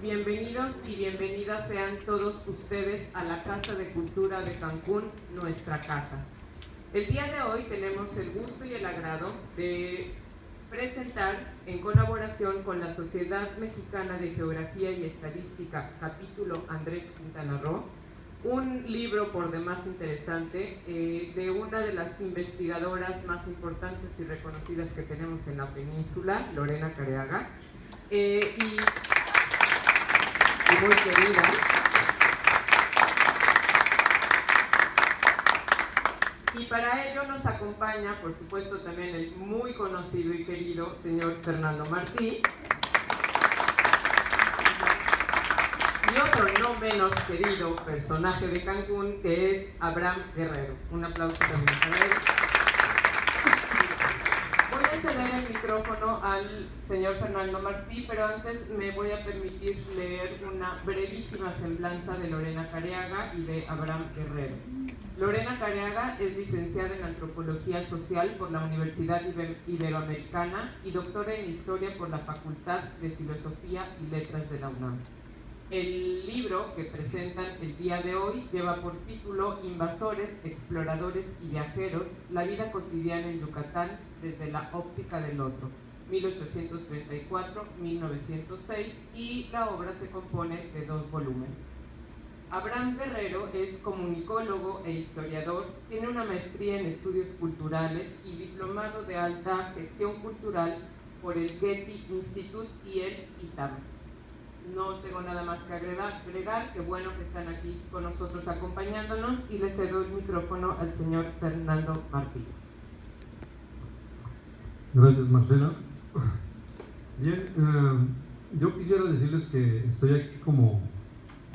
Bienvenidos y bienvenidas sean todos ustedes a la Casa de Cultura de Cancún, nuestra casa. El día de hoy tenemos el gusto y el agrado de presentar, en colaboración con la Sociedad Mexicana de Geografía y Estadística, capítulo Andrés Quintana Roo, un libro por demás interesante de una de las investigadoras más importantes y reconocidas que tenemos en la península, Lorena Careaga, y muy querida. Y para ello nos acompaña, por supuesto, también el muy conocido y querido señor Fernando Martí. Y otro no menos querido personaje de Cancún, que es Abraham Guerrero. Un aplauso también para él. Voy a ceder el micrófono al señor Fernando Martí, pero antes me voy a permitir leer una brevísima semblanza de Lorena Careaga y de Abraham Guerrero. Lorena Careaga es licenciada en Antropología Social por la Universidad Iberoamericana y doctora en Historia por la Facultad de Filosofía y Letras de la UNAM. El libro que presentan el día de hoy lleva por título Invasores, Exploradores y Viajeros, la vida cotidiana en Yucatán desde la óptica del otro, 1834-1906, y la obra se compone de 2 volúmenes. Abraham Guerrero es comunicólogo e historiador, tiene una maestría en estudios culturales y diplomado de alta gestión cultural por el Getty Institute y el ITAM. No tengo nada más que agregar, qué bueno que están aquí con nosotros acompañándonos, y le cedo el micrófono al señor Fernando Martí. Gracias, Marcela. Bien, yo quisiera decirles que estoy aquí como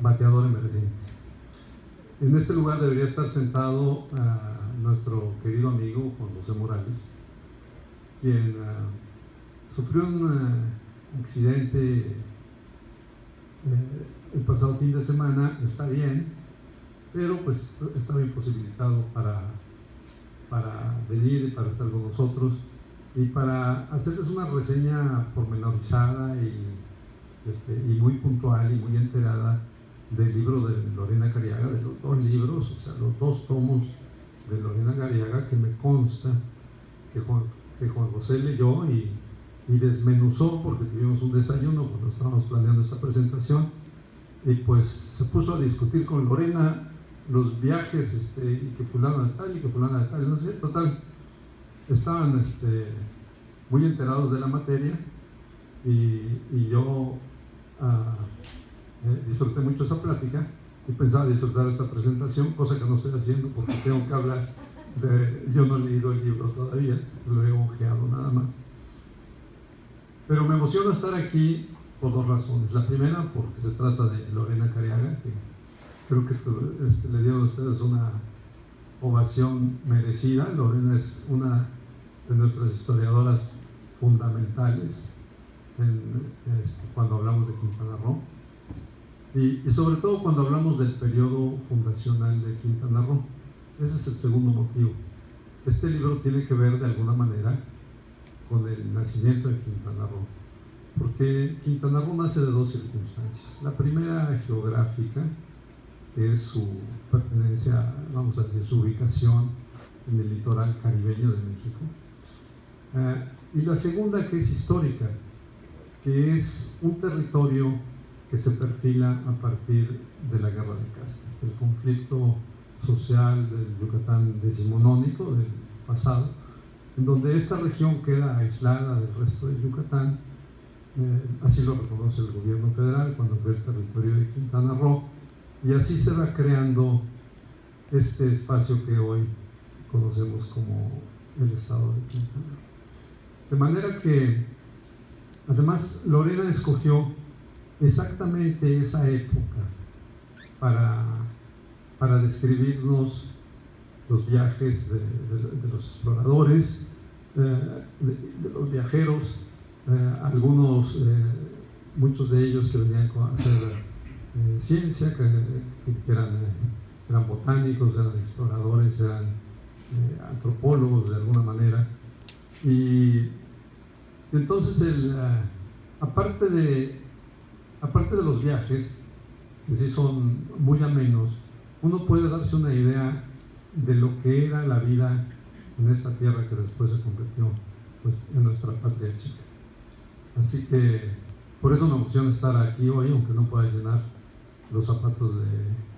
bateador emergente. En este lugar debería estar sentado nuestro querido amigo Juan José Morales, quien sufrió un accidente el pasado fin de semana. Está bien, pero pues estaba imposibilitado para venir y para estar con nosotros y para hacerles una reseña pormenorizada y muy puntual y muy enterada del libro de Lorena Careaga, de los 2 libros, o sea, los 2 tomos de Lorena Careaga, que me consta que Juan José leyó y desmenuzó, porque tuvimos un desayuno cuando estábamos planeando esta presentación, y pues se puso a discutir con Lorena los viajes, y que fulano de tal y que fulano de tal, no sé, total, estaban muy enterados de la materia, y yo disfruté mucho esa plática y pensaba disfrutar esta presentación, cosa que no estoy haciendo porque tengo que hablar yo no he leído el libro todavía, lo he ojeado nada más. Pero me emociona estar aquí por 2 razones. La primera, porque se trata de Lorena Careaga, que creo que le dieron a ustedes una ovación merecida. Lorena es una de nuestras historiadoras fundamentales cuando hablamos de Quintana Roo, y sobre todo cuando hablamos del periodo fundacional de Quintana Roo. Ese es el segundo motivo. Este libro tiene que ver de alguna manera con el nacimiento de Quintana Roo, porque Quintana Roo nace de 2 circunstancias. La primera, geográfica, que es su pertenencia, vamos a decir, su ubicación en el litoral caribeño de México, y la segunda, que es histórica, que es un territorio que se perfila a partir de la Guerra de Castas, del conflicto social del Yucatán decimonónico del pasado, en donde esta región queda aislada del resto de Yucatán. Así lo reconoce el gobierno federal cuando fue el territorio de Quintana Roo, y así se va creando este espacio que hoy conocemos como el estado de Quintana Roo. De manera que, además, Lorena escogió exactamente esa época para describirnos los viajes de los exploradores, de los viajeros, muchos de ellos que venían a hacer ciencia, que eran botánicos, eran exploradores, eran antropólogos de alguna manera. Y entonces, aparte aparte de los viajes, que sí son muy amenos, uno puede darse una idea de lo que era la vida en esta tierra que después se convirtió, pues, en nuestra patria chica. Así que por eso me emociona estar aquí hoy, aunque no pueda llenar los zapatos de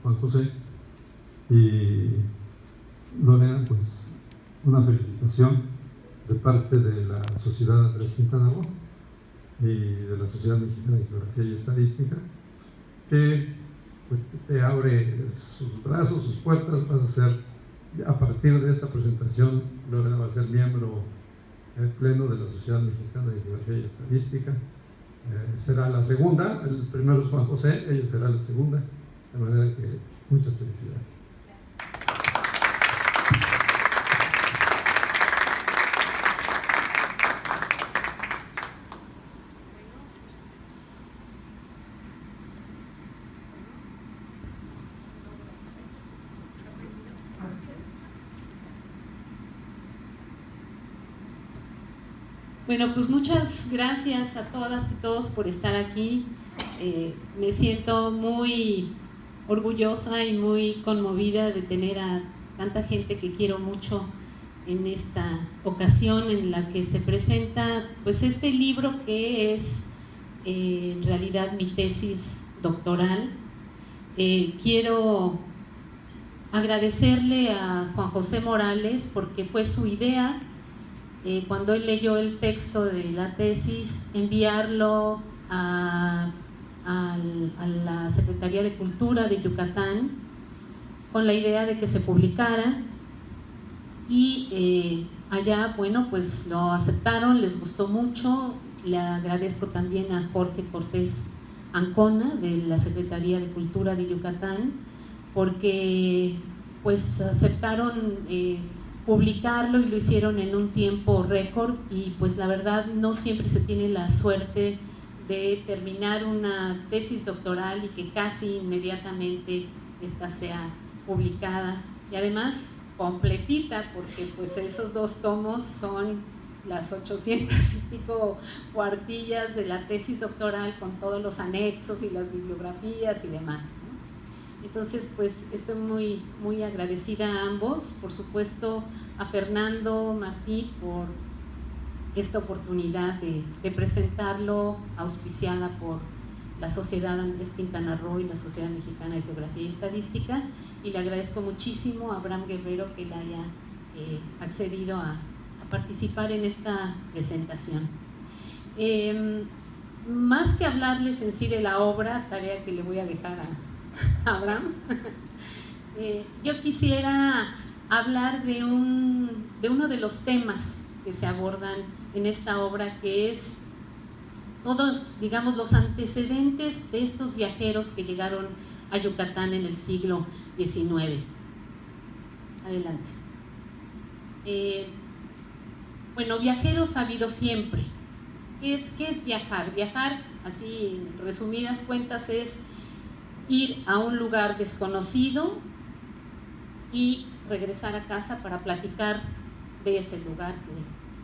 Juan José. Y Lorena, pues una felicitación de parte de la Sociedad Andrés Quintana Roo y de la Sociedad Mexicana de Geografía y Estadística, que pues, te abre sus brazos, sus puertas. Vas a ser, a partir de esta presentación, Lorena va a ser miembro pleno de la Sociedad Mexicana de Geografía y Estadística. Será la segunda, el primero es Juan José, ella será la segunda, de manera que muchas felicidades. Bueno, pues muchas gracias a todas y todos por estar aquí. Me siento muy orgullosa y muy conmovida de tener a tanta gente que quiero mucho en esta ocasión en la que se presenta pues este libro que es en realidad mi tesis doctoral. Quiero agradecerle a Juan José Morales porque fue su idea, cuando él leyó el texto de la tesis, enviarlo a la Secretaría de Cultura de Yucatán con la idea de que se publicara, y allá, bueno, pues lo aceptaron, les gustó mucho. Le agradezco también a Jorge Cortés Ancona de la Secretaría de Cultura de Yucatán porque pues aceptaron publicarlo y lo hicieron en un tiempo récord, y pues la verdad no siempre se tiene la suerte de terminar una tesis doctoral y que casi inmediatamente esta sea publicada, y además completita, porque pues esos 2 tomos son las 800 y pico cuartillas de la tesis doctoral con todos los anexos y las bibliografías y demás, ¿no? Entonces pues estoy muy, muy agradecida a ambos, por supuesto a Fernando Martí por esta oportunidad de presentarlo, auspiciada por la Sociedad Andrés Quintana Roo y la Sociedad Mexicana de Geografía y Estadística, y le agradezco muchísimo a Abraham Guerrero que le haya accedido a participar en esta presentación. Más que hablarles en sí de la obra, tarea que le voy a dejar a Abraham, yo quisiera hablar de uno de los temas que se abordan en esta obra, que es todos, digamos, los antecedentes de estos viajeros que llegaron a Yucatán en el siglo XIX. Adelante. Bueno, viajeros ha habido siempre. ¿Qué es viajar? Viajar, así en resumidas cuentas, es ir a un lugar desconocido y regresar a casa para platicar de ese lugar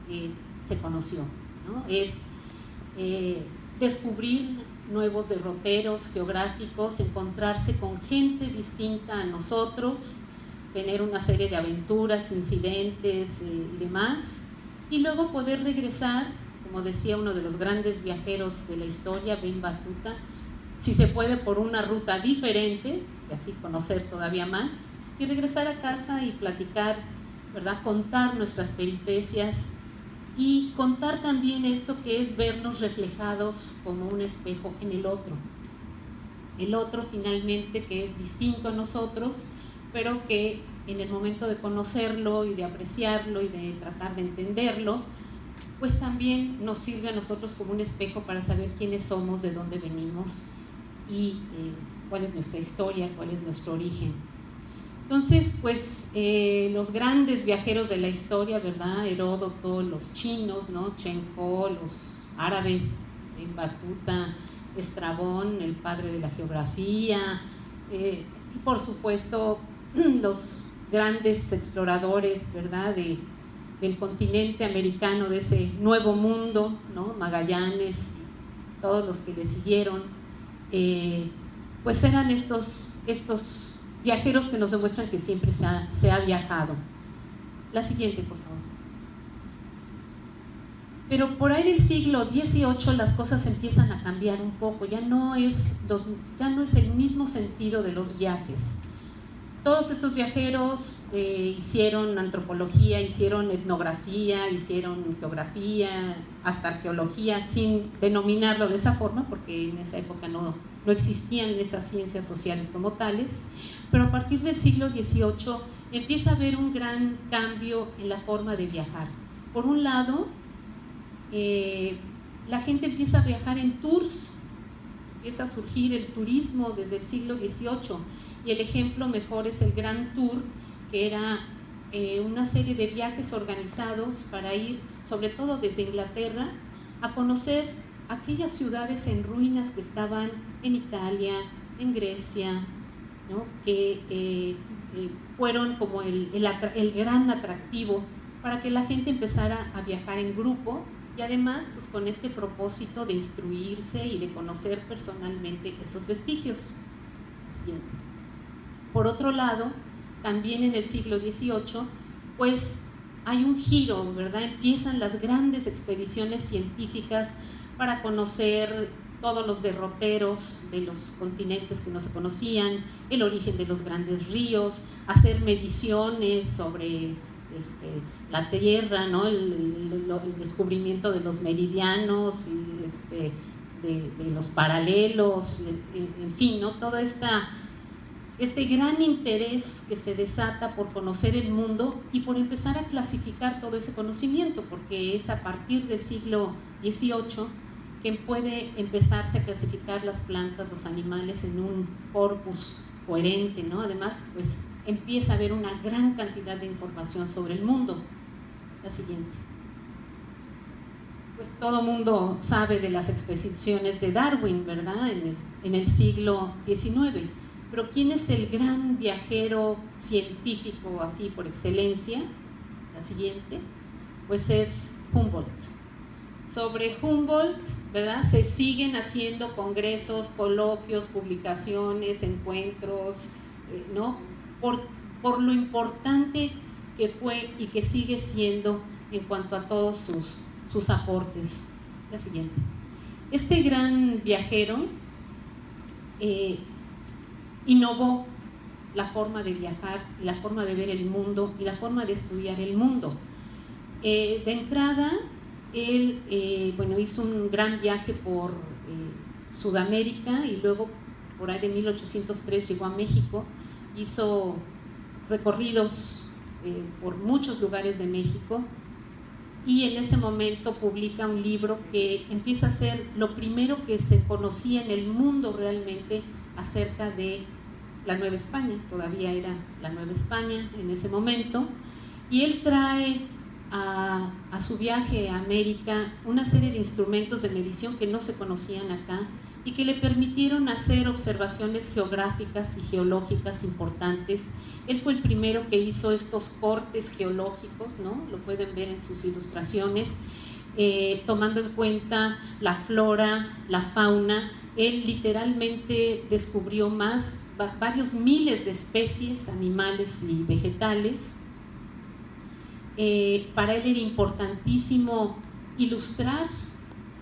que se conoció, ¿no? Es descubrir nuevos derroteros geográficos, encontrarse con gente distinta a nosotros, tener una serie de aventuras, incidentes y demás, y luego poder regresar, como decía uno de los grandes viajeros de la historia, Ben Battuta, si se puede por una ruta diferente, y así conocer todavía más, y regresar a casa y platicar, ¿verdad? Contar nuestras peripecias y contar también esto que es vernos reflejados como un espejo en el otro finalmente, que es distinto a nosotros, pero que en el momento de conocerlo y de apreciarlo y de tratar de entenderlo, pues también nos sirve a nosotros como un espejo para saber quiénes somos, de dónde venimos y cuál es nuestra historia, cuál es nuestro origen. Entonces, pues los grandes viajeros de la historia, ¿verdad? Heródoto, los chinos, ¿no? Chen Ho, los árabes, Battuta, Estrabón, el padre de la geografía, y por supuesto los grandes exploradores, ¿verdad? Del continente americano, de ese nuevo mundo, ¿no? Magallanes, todos los que le siguieron. pues eran estos viajeros que nos demuestran que siempre se ha viajado. La siguiente, por favor. Pero por ahí del siglo XVIII las cosas empiezan a cambiar un poco, ya no es el mismo sentido de los viajes. Todos estos viajeros hicieron antropología, hicieron etnografía, hicieron geografía, hasta arqueología, sin denominarlo de esa forma, porque en esa época no existían esas ciencias sociales como tales, pero a partir del siglo XVIII empieza a haber un gran cambio en la forma de viajar. Por un lado, la gente empieza a viajar en tours, empieza a surgir el turismo desde el siglo XVIII, y el ejemplo mejor es el Grand Tour, que era una serie de viajes organizados para ir, sobre todo desde Inglaterra, a conocer aquellas ciudades en ruinas que estaban en Italia, en Grecia, ¿no? Que fueron como el gran atractivo para que la gente empezara a viajar en grupo, y además pues con este propósito de instruirse y de conocer personalmente esos vestigios. Siguiente. Por otro lado, también en el siglo XVIII, pues hay un giro, ¿verdad? Empiezan las grandes expediciones científicas para conocer todos los derroteros de los continentes que no se conocían, el origen de los grandes ríos, hacer mediciones sobre la Tierra, ¿no? El descubrimiento de los meridianos y de los paralelos, en fin, ¿no? Todo este gran interés que se desata por conocer el mundo y por empezar a clasificar todo ese conocimiento, porque es a partir del siglo XVIII que puede empezarse a clasificar las plantas, los animales en un corpus coherente, ¿no? Además, pues empieza a haber una gran cantidad de información sobre el mundo. La siguiente. Pues todo mundo sabe de las expediciones de Darwin, ¿verdad? En el siglo XIX. Pero ¿quién es el gran viajero científico así por excelencia? La siguiente. Pues es Humboldt. Sobre Humboldt, ¿verdad? Se siguen haciendo congresos, coloquios, publicaciones, encuentros, ¿no? Por lo importante que fue y que sigue siendo en cuanto a todos sus aportes. La siguiente. Este gran viajero innovó la forma de viajar, la forma de ver el mundo y la forma de estudiar el mundo. De entrada, él hizo un gran viaje por Sudamérica y luego por ahí de 1803 llegó a México, hizo recorridos por muchos lugares de México y en ese momento publica un libro que empieza a ser lo primero que se conocía en el mundo realmente acerca de la Nueva España. Todavía era la Nueva España en ese momento, y él trae a su viaje a América una serie de instrumentos de medición que no se conocían acá y que le permitieron hacer observaciones geográficas y geológicas importantes. Él fue el primero que hizo estos cortes geológicos, ¿no? Lo pueden ver en sus ilustraciones, tomando en cuenta la flora, la fauna. Él literalmente descubrió varios miles de especies animales y vegetales. Para él era importantísimo ilustrar,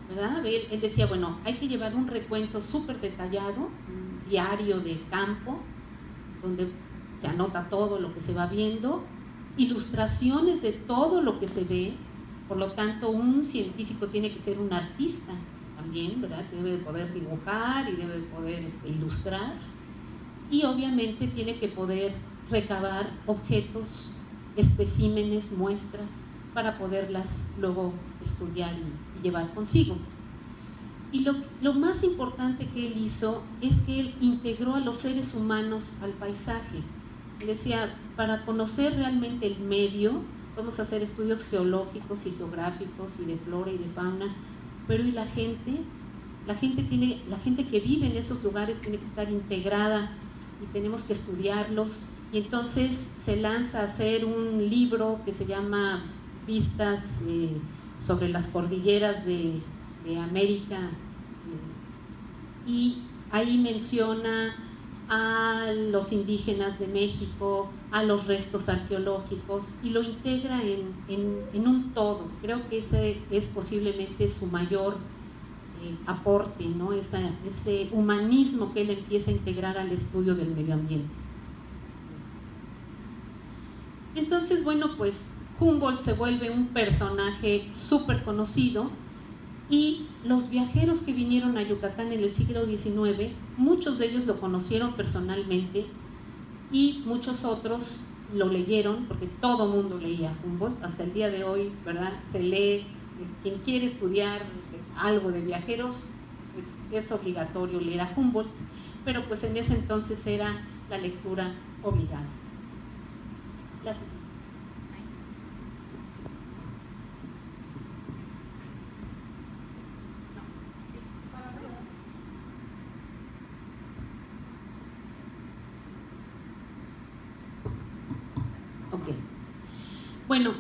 ¿verdad? Él decía, bueno, hay que llevar un recuento súper detallado, un diario de campo, donde se anota todo lo que se va viendo, ilustraciones de todo lo que se ve. Por lo tanto, un científico tiene que ser un artista también, ¿verdad? Debe de poder dibujar y debe de poder ilustrar, y obviamente tiene que poder recabar objetos, especímenes, muestras, para poderlas luego estudiar y llevar consigo. Y lo más importante que él hizo es que él integró a los seres humanos al paisaje. Él decía, para conocer realmente el medio, vamos a hacer estudios geológicos y geográficos y de flora y de fauna, pero ¿y la gente? La gente que vive en esos lugares tiene que estar integrada y tenemos que estudiarlos. Y entonces se lanza a hacer un libro que se llama Vistas sobre las cordilleras de América, y Ahí menciona a los indígenas de México, a los restos arqueológicos, y lo integra en un todo. Creo que ese es posiblemente su mayor aporte, ¿no? Ese humanismo que él empieza a integrar al estudio del medio ambiente. Entonces, bueno, pues Humboldt se vuelve un personaje súper conocido, y los viajeros que vinieron a Yucatán en el siglo XIX, muchos de ellos lo conocieron personalmente y muchos otros lo leyeron, porque todo mundo leía Humboldt. Hasta el día de hoy, ¿verdad? Se lee, quien quiere estudiar algo de viajeros, pues es obligatorio leer a Humboldt, pero pues en ese entonces era la lectura obligada. La siguiente. Ok. Bueno,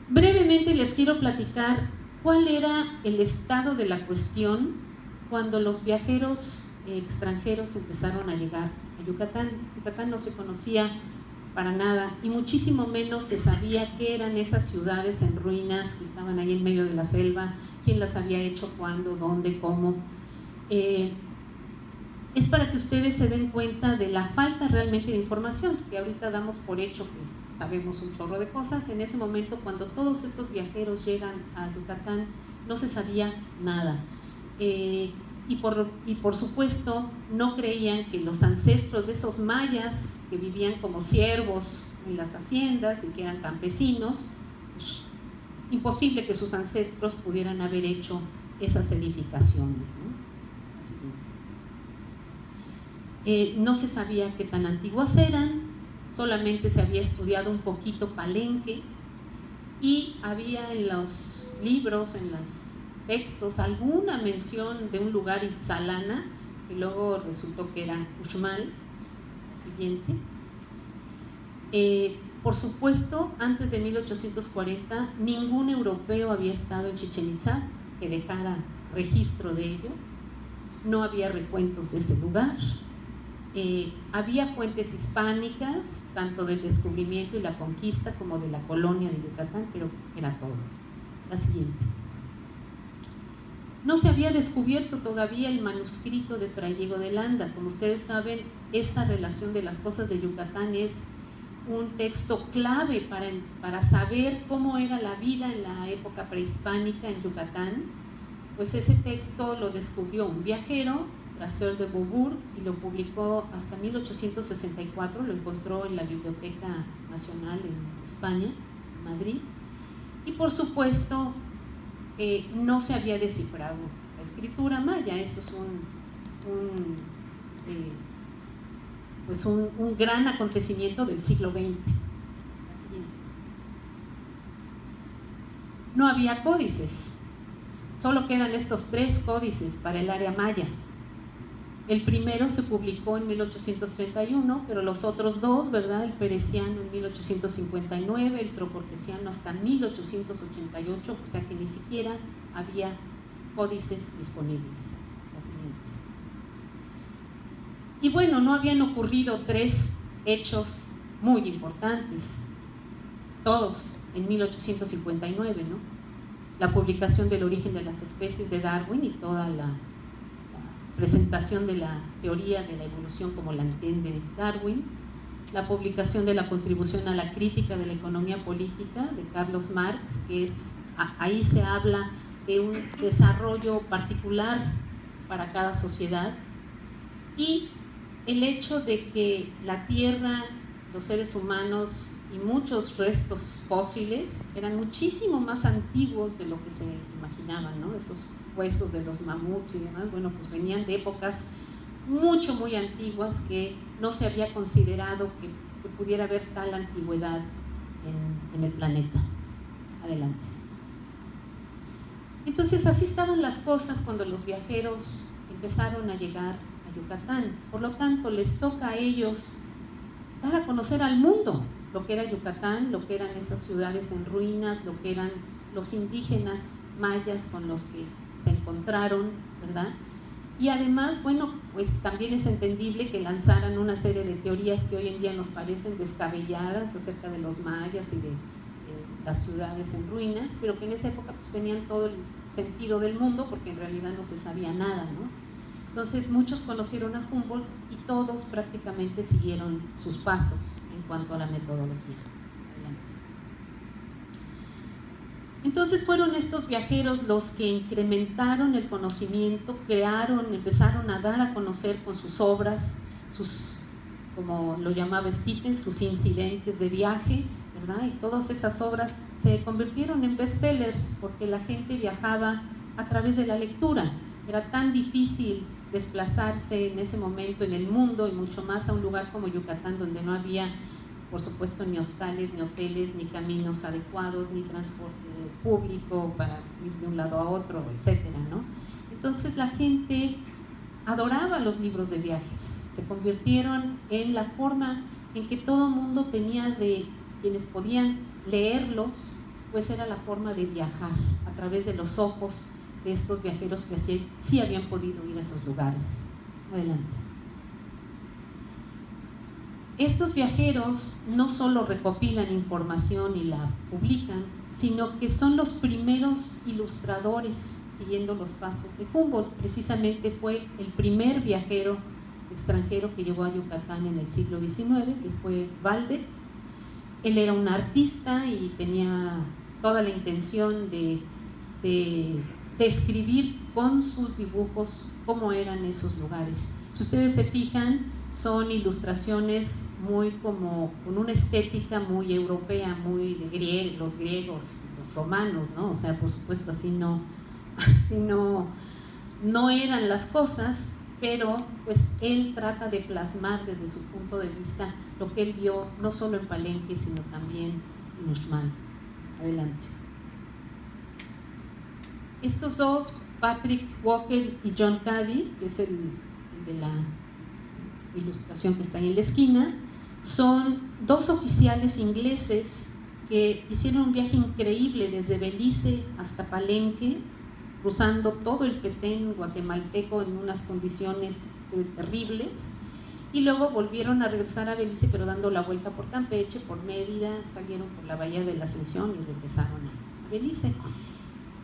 brevemente les quiero platicar cuál era el estado de la cuestión cuando los viajeros extranjeros empezaron a llegar a Yucatán. Yucatán no se conocía para nada, y muchísimo menos se sabía qué eran esas ciudades en ruinas que estaban ahí en medio de la selva, quién las había hecho, cuándo, dónde, cómo. Es para que ustedes se den cuenta de la falta realmente de información, que ahorita damos por hecho que sabemos un chorro de cosas. En ese momento, cuando todos estos viajeros llegan a Yucatán, no se sabía nada. Y por supuesto no creían que los ancestros de esos mayas que vivían como siervos en las haciendas y que eran campesinos, pues, imposible que sus ancestros pudieran haber hecho esas edificaciones, ¿no? No se sabía qué tan antiguas eran, solamente se había estudiado un poquito Palenque, y había en los libros, en los textos, alguna mención de un lugar Itzalana, que luego resultó que era Uxmal. Siguiente. Por supuesto, antes de 1840, ningún europeo había estado en Chichén Itzá que dejara registro de ello. No había recuentos de ese lugar. Había fuentes hispánicas, tanto del descubrimiento y la conquista como de la colonia de Yucatán, pero era todo. La siguiente. No se había descubierto todavía el manuscrito de Fray Diego de Landa. Como ustedes saben, esta relación de las cosas de Yucatán es un texto clave para saber cómo era la vida en la época prehispánica en Yucatán. Pues ese texto lo descubrió un viajero, Brasseur de Beaubourg, y lo publicó hasta 1864, lo encontró en la Biblioteca Nacional en España, en Madrid, y por supuesto no se había descifrado la escritura maya. Eso es un gran acontecimiento del siglo XX. No había códices, solo quedan estos 3 códices para el área maya. El primero se publicó en 1831, pero los otros 2, ¿verdad? El pereciano en 1859, el trocortesiano hasta 1888, o sea que ni siquiera había códices disponibles. La siguiente. Y bueno, no habían ocurrido 3 hechos muy importantes, todos en 1859, ¿no? La publicación del origen de las especies de Darwin y toda la presentación de la teoría de la evolución como la entiende Darwin, la publicación de la contribución a la crítica de la economía política de Carlos Marx, que ahí se habla de un desarrollo particular para cada sociedad, y el hecho de que la Tierra, los seres humanos y muchos restos fósiles eran muchísimo más antiguos de lo que se imaginaban, ¿no? Esos huesos de los mamuts y demás, bueno, pues venían de épocas muy antiguas que no se había considerado que pudiera haber tal antigüedad en el planeta. Adelante. Entonces así estaban las cosas cuando los viajeros empezaron a llegar a Yucatán. Por lo tanto, les toca a ellos dar a conocer al mundo lo que era Yucatán, lo que eran esas ciudades en ruinas, lo que eran los indígenas mayas con los que se encontraron, ¿verdad? Y además, bueno, pues también es entendible que lanzaran una serie de teorías que hoy en día nos parecen descabelladas acerca de los mayas y de las ciudades en ruinas, pero que en esa época pues tenían todo el sentido del mundo porque en realidad no se sabía nada, ¿no? Entonces muchos conocieron a Humboldt y todos prácticamente siguieron sus pasos en cuanto a la metodología. Adelante. Entonces fueron estos viajeros los que incrementaron el conocimiento, empezaron a dar a conocer con sus obras, como lo llamaba Stephens, sus incidentes de viaje, ¿verdad? Y todas esas obras se convirtieron en bestsellers porque la gente viajaba a través de la lectura. Era tan difícil desplazarse en ese momento en el mundo y mucho más a un lugar como Yucatán, donde no había, por supuesto, ni hostales, ni hoteles, ni caminos adecuados, ni transporte público para ir de un lado a otro, etcétera, ¿no? Entonces la gente adoraba los libros de viajes, se convirtieron en la forma en que todo mundo tenía de quienes podían leerlos, pues era la forma de viajar a través de los ojos de estos viajeros que sí habían podido ir a esos lugares. Adelante. Estos viajeros no solo recopilan información y la publican, sino que son los primeros ilustradores siguiendo los pasos de Humboldt. Precisamente fue el primer viajero extranjero que llegó a Yucatán en el siglo XIX, que fue Waldeck. Él era un artista y tenía toda la intención de describir con sus dibujos cómo eran esos lugares. Si ustedes se fijan, son ilustraciones muy como con una estética muy europea, muy de los griegos, los romanos, ¿no? O sea, por supuesto así no eran las cosas, pero pues él trata de plasmar desde su punto de vista lo que él vio no solo en Palenque, sino también en Uxmal. Adelante. Estos dos, Patrick Walker y John Cady, que es el de la ilustración que está ahí en la esquina, son dos oficiales ingleses que hicieron un viaje increíble desde Belice hasta Palenque, cruzando todo el Petén guatemalteco en unas condiciones terribles, y luego volvieron a regresar a Belice, pero dando la vuelta por Campeche, por Mérida, salieron por la Bahía de la Ascensión y regresaron a Belice.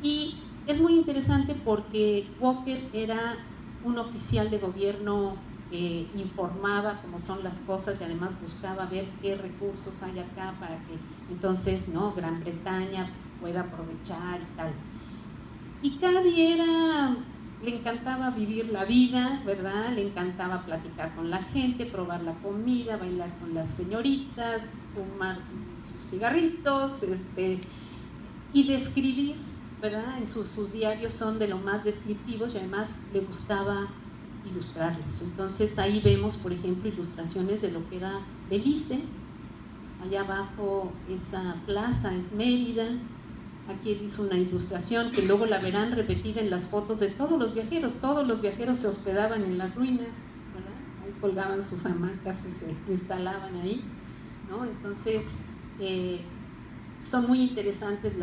Y es muy interesante porque Walker era un oficial de gobierno que informaba cómo son las cosas y además buscaba ver qué recursos hay acá para que entonces, ¿no?, Gran Bretaña pueda aprovechar y tal. Y Cady le encantaba vivir la vida, ¿verdad? Le encantaba platicar con la gente, probar la comida, bailar con las señoritas, fumar sus cigarritos, y describir, ¿verdad? En sus diarios son de lo más descriptivos y además le gustaba ilustrarlos. Entonces ahí vemos, por ejemplo, ilustraciones de lo que era Belice. Allá abajo esa plaza es Mérida. Aquí él hizo una ilustración que luego la verán repetida en las fotos de todos los viajeros. Todos los viajeros se hospedaban en las ruinas, ¿verdad? Ahí colgaban sus hamacas y se instalaban ahí, ¿no? Entonces son muy interesantes,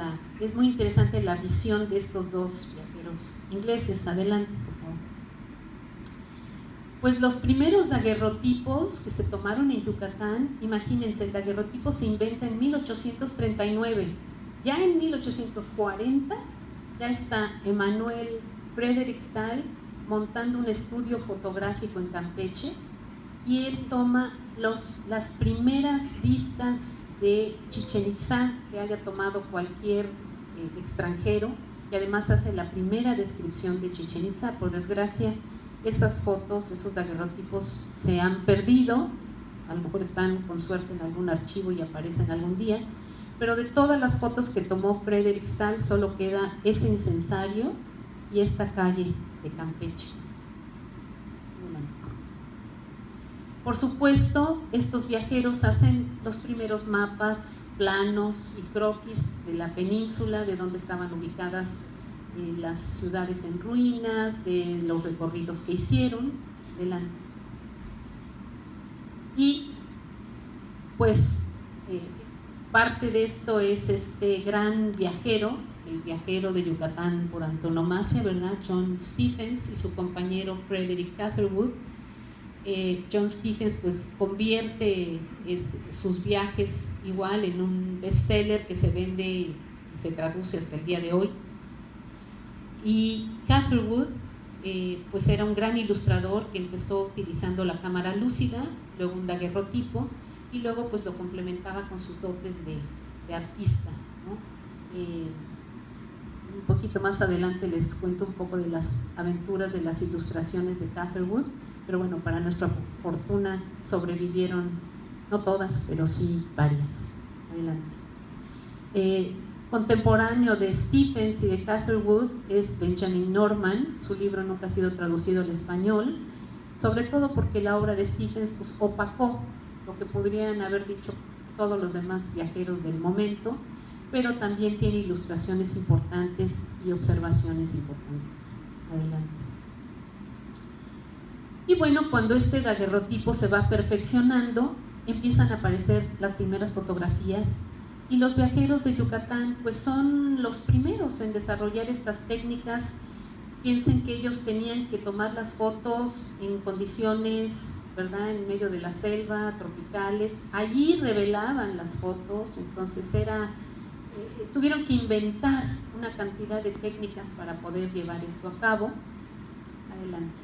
es muy interesante la visión de estos dos viajeros ingleses. Adelante, por favor. Pues los primeros daguerrotipos que se tomaron en Yucatán, imagínense, el daguerrotipo se inventa en 1839. Ya en 1840 ya está Emanuel Frederick Stahl montando un estudio fotográfico en Campeche y él toma las primeras vistas de Chichén Itzá que haya tomado cualquier extranjero, y además hace la primera descripción de Chichén Itzá. Por desgracia, esas fotos, esos daguerrotipos se han perdido, a lo mejor están con suerte en algún archivo y aparecen algún día, pero de todas las fotos que tomó Frederick Stahl solo queda ese incensario y esta calle de Campeche. Por supuesto, estos viajeros hacen los primeros mapas, planos y croquis de la península, de donde estaban ubicadas las ciudades en ruinas, de los recorridos que hicieron. Adelante. Y pues parte de esto es este gran viajero el viajero de Yucatán por antonomasia, ¿verdad? John Stephens y su compañero Frederick Catherwood. John Stephens pues convierte sus viajes igual en un bestseller que se vende y se traduce hasta el día de hoy. Y Catherwood pues era un gran ilustrador que empezó utilizando la cámara lúcida, luego un daguerrotipo, y luego pues lo complementaba con sus dotes de artista, ¿no? Un poquito más adelante les cuento un poco de las aventuras de las ilustraciones de Catherwood, pero bueno, para nuestra fortuna sobrevivieron, no todas, pero sí varias. Adelante. Contemporáneo de Stephens y de Catherwood es Benjamin Norman. Su libro nunca ha sido traducido al español, sobre todo porque la obra de Stephens pues, opacó lo que podrían haber dicho todos los demás viajeros del momento, pero también tiene ilustraciones importantes y observaciones importantes. Adelante. Y bueno, cuando este daguerrotipo se va perfeccionando, empiezan a aparecer las primeras fotografías, y los viajeros de Yucatán pues son los primeros en desarrollar estas técnicas. Piensen que ellos tenían que tomar las fotos en condiciones, ¿verdad?, en medio de la selva, tropicales. Allí revelaban las fotos, entonces tuvieron que inventar una cantidad de técnicas para poder llevar esto a cabo. Adelante.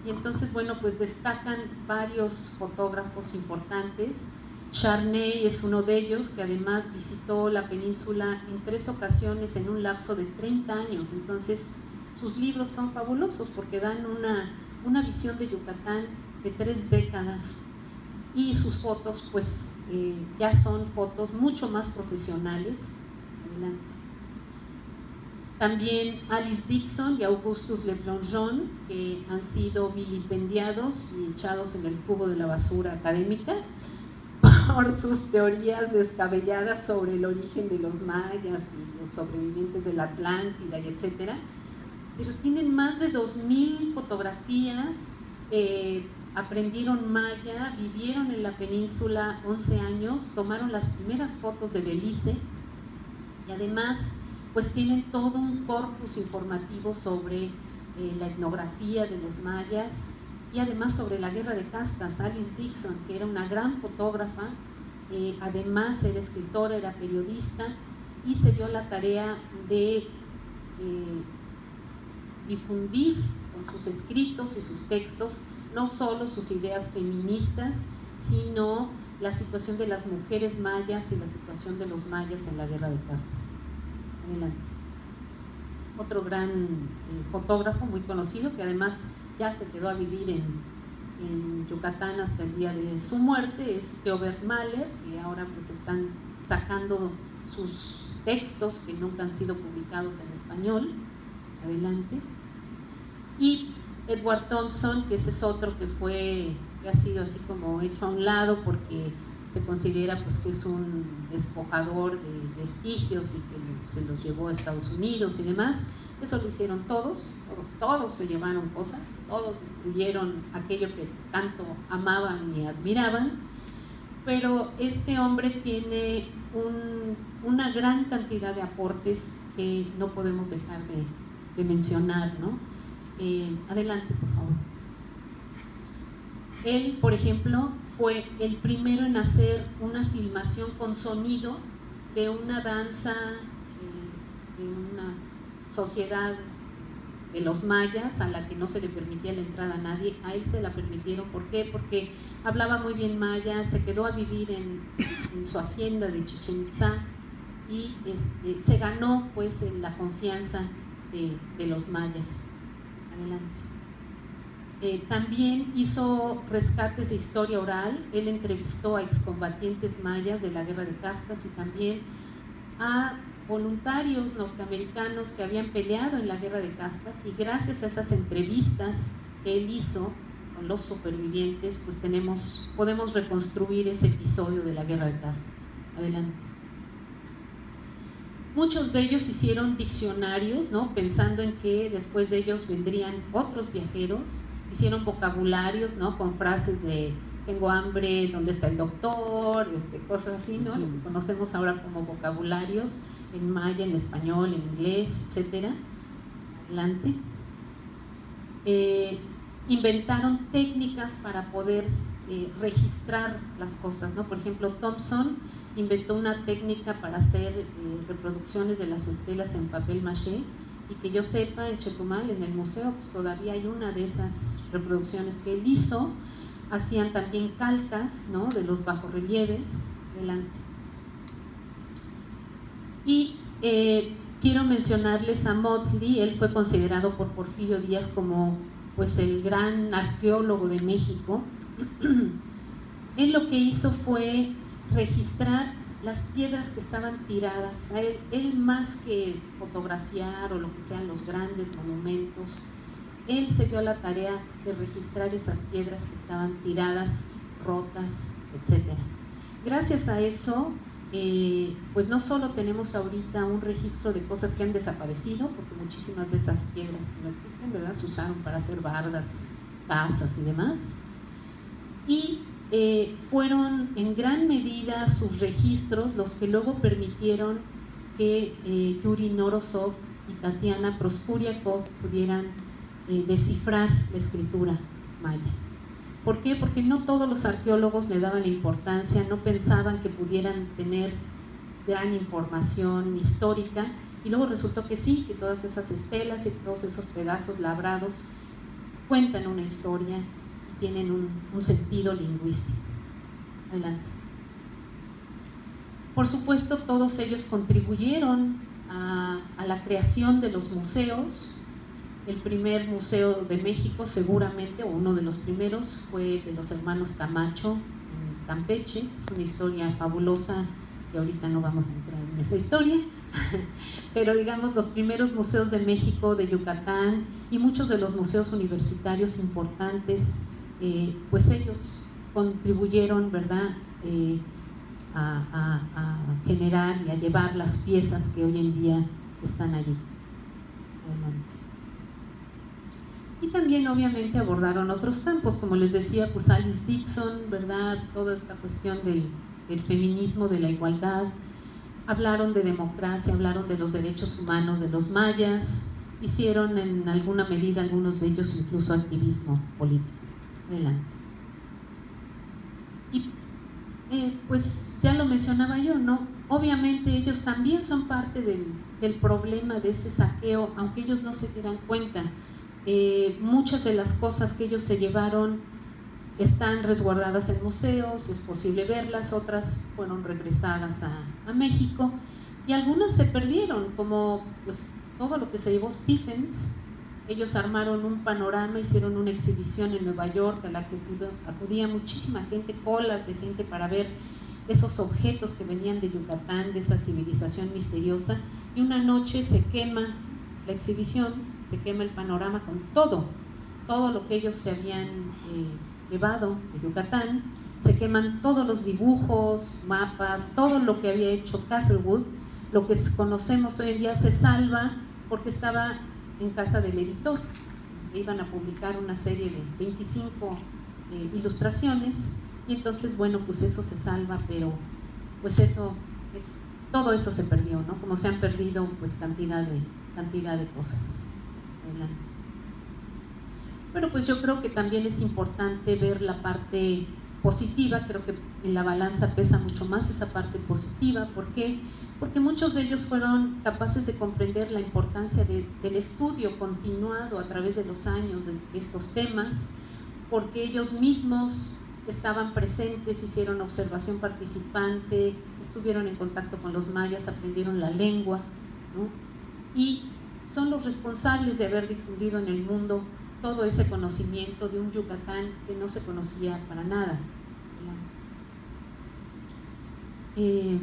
Y entonces, bueno, pues destacan varios fotógrafos importantes. Charney es uno de ellos, que además visitó la península en 3 ocasiones en un lapso de 30 años. Entonces, sus libros son fabulosos porque dan una visión de Yucatán de 3 décadas. Y sus fotos, pues, ya son fotos mucho más profesionales. Adelante. También Alice Dixon y Augustus Le Plongeon, que han sido vilipendiados y echados en el cubo de la basura académica por sus teorías descabelladas sobre el origen de los mayas y los sobrevivientes de la Atlántida, y etcétera. Pero tienen más de 2000 fotografías, aprendieron maya, vivieron en la península 11 años, tomaron las primeras fotos de Belice y además pues tienen todo un corpus informativo sobre la etnografía de los mayas y además sobre la guerra de castas. Alice Dixon, que era una gran fotógrafa, además era escritora, era periodista y se dio la tarea de difundir con sus escritos y sus textos no solo sus ideas feministas, sino la situación de las mujeres mayas y la situación de los mayas en la guerra de castas. Adelante. Otro gran fotógrafo muy conocido, que además ya se quedó a vivir en Yucatán hasta el día de su muerte, es Theobert Mahler, que ahora pues están sacando sus textos que nunca han sido publicados en español. Adelante. Y Edward Thompson, que ese es otro que ha sido así como hecho a un lado porque se considera pues que es un despojador de vestigios y que se los llevó a Estados Unidos y demás. Eso lo hicieron todos se llevaron cosas, todos destruyeron aquello que tanto amaban y admiraban, pero este hombre tiene una gran cantidad de aportes que no podemos dejar de mencionar, ¿no? Adelante, por favor. Él, por ejemplo, fue el primero en hacer una filmación con sonido de una danza de una sociedad de los mayas a la que no se le permitía la entrada a nadie. A él se la permitieron. ¿Por qué? Porque hablaba muy bien maya, se quedó a vivir en su hacienda de Chichén Itzá y se ganó pues la confianza de los mayas. Adelante. También hizo rescates de historia oral. Él entrevistó a excombatientes mayas de la guerra de castas y también a voluntarios norteamericanos que habían peleado en la guerra de castas, y gracias a esas entrevistas que él hizo con los supervivientes pues podemos reconstruir ese episodio de la guerra de castas. Adelante. Muchos de ellos hicieron diccionarios, ¿no?, pensando en que después de ellos vendrían otros viajeros. Hicieron vocabularios, ¿no?, con frases de tengo hambre, ¿dónde está el doctor?, cosas así, ¿no?, lo que conocemos ahora como vocabularios. en maya, en español, en inglés, etcétera. Adelante. Inventaron técnicas para poder registrar las cosas, ¿no? Por ejemplo, Thompson inventó una técnica para hacer reproducciones de las estelas en papel maché, y que yo sepa, en Chetumal, en el museo, pues todavía hay una de esas reproducciones que él hizo. Hacían también calcas, ¿no?, de los bajorrelieves. Adelante. Y quiero mencionarles a Maudsley. Él fue considerado por Porfirio Díaz como pues el gran arqueólogo de México. Él lo que hizo fue registrar las piedras que estaban tiradas. Él más que fotografiar o lo que sean los grandes monumentos, él se dio a la tarea de registrar esas piedras que estaban tiradas, rotas, etc. Gracias a eso, pues no solo tenemos ahorita un registro de cosas que han desaparecido, porque muchísimas de esas piedras no existen, ¿verdad? Se usaron para hacer bardas, casas y demás. Y fueron en gran medida sus registros los que luego permitieron que Yuri Norosov y Tatiana Proskuriakov pudieran descifrar la escritura maya. ¿Por qué? Porque no todos los arqueólogos le daban la importancia, no pensaban que pudieran tener gran información histórica, y luego resultó que sí, que todas esas estelas y todos esos pedazos labrados cuentan una historia y tienen un sentido lingüístico. Adelante. Por supuesto, todos ellos contribuyeron a la creación de los museos. El primer museo de México, seguramente, o uno de los primeros, fue de los hermanos Camacho en Campeche. Es una historia fabulosa que ahorita no vamos a entrar en esa historia, pero digamos los primeros museos de México, de Yucatán, y muchos de los museos universitarios importantes, pues ellos contribuyeron, ¿verdad?, a generar y a llevar las piezas que hoy en día están allí. Adelante. Y también obviamente abordaron otros campos, como les decía, pues Alice Dixon, ¿verdad?, toda esta cuestión del feminismo, de la igualdad. Hablaron de democracia, hablaron de los derechos humanos de los mayas, hicieron en alguna medida algunos de ellos incluso activismo político. Adelante. Y pues ya lo mencionaba yo, ¿no? Obviamente ellos también son parte del problema de ese saqueo, aunque ellos no se dieran cuenta. Muchas de las cosas que ellos se llevaron están resguardadas en museos, es posible verlas, otras fueron regresadas a México, y algunas se perdieron, como pues todo lo que se llevó Stephens. Ellos armaron un panorama, hicieron una exhibición en Nueva York a la que acudía muchísima gente, colas de gente para ver esos objetos que venían de Yucatán, de esa civilización misteriosa, y una noche se quema la exhibición, se quema el panorama con todo lo que ellos se habían llevado de Yucatán, se queman todos los dibujos, mapas, todo lo que había hecho Catherwood. Lo que conocemos hoy en día se salva porque estaba en casa del editor. Iban a publicar una serie de 25 ilustraciones, y entonces, bueno, pues eso se salva, pero pues todo eso se perdió, ¿no? Como se han perdido pues cantidad de cosas. Adelante. Pero pues yo creo que también es importante ver la parte positiva. Creo que en la balanza pesa mucho más esa parte positiva. ¿Por qué? Porque muchos de ellos fueron capaces de comprender la importancia del estudio continuado a través de los años de estos temas, porque ellos mismos estaban presentes, hicieron observación participante, estuvieron en contacto con los mayas, aprendieron la lengua, ¿no? Y son los responsables de haber difundido en el mundo todo ese conocimiento de un Yucatán que no se conocía para nada. Y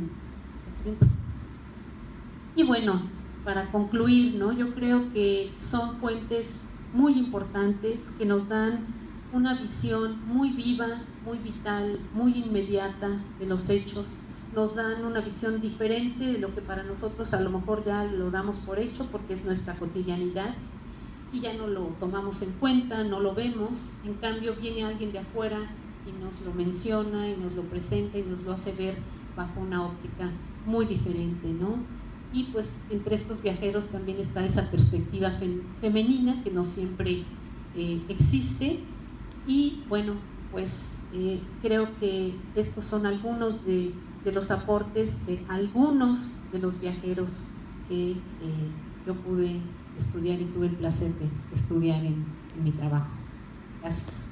bueno, para concluir, ¿no?, yo creo que son fuentes muy importantes que nos dan una visión muy viva, muy vital, muy inmediata de los hechos. Nos dan una visión diferente de lo que para nosotros a lo mejor ya lo damos por hecho porque es nuestra cotidianidad y ya no lo tomamos en cuenta, no lo vemos. En cambio viene alguien de afuera y nos lo menciona y nos lo presenta y nos lo hace ver bajo una óptica muy diferente, ¿no? y pues entre estos viajeros también está esa perspectiva femenina que no siempre existe. Y bueno, pues creo que estos son algunos de los aportes de algunos de los viajeros que yo pude estudiar y tuve el placer de estudiar en mi trabajo. Gracias.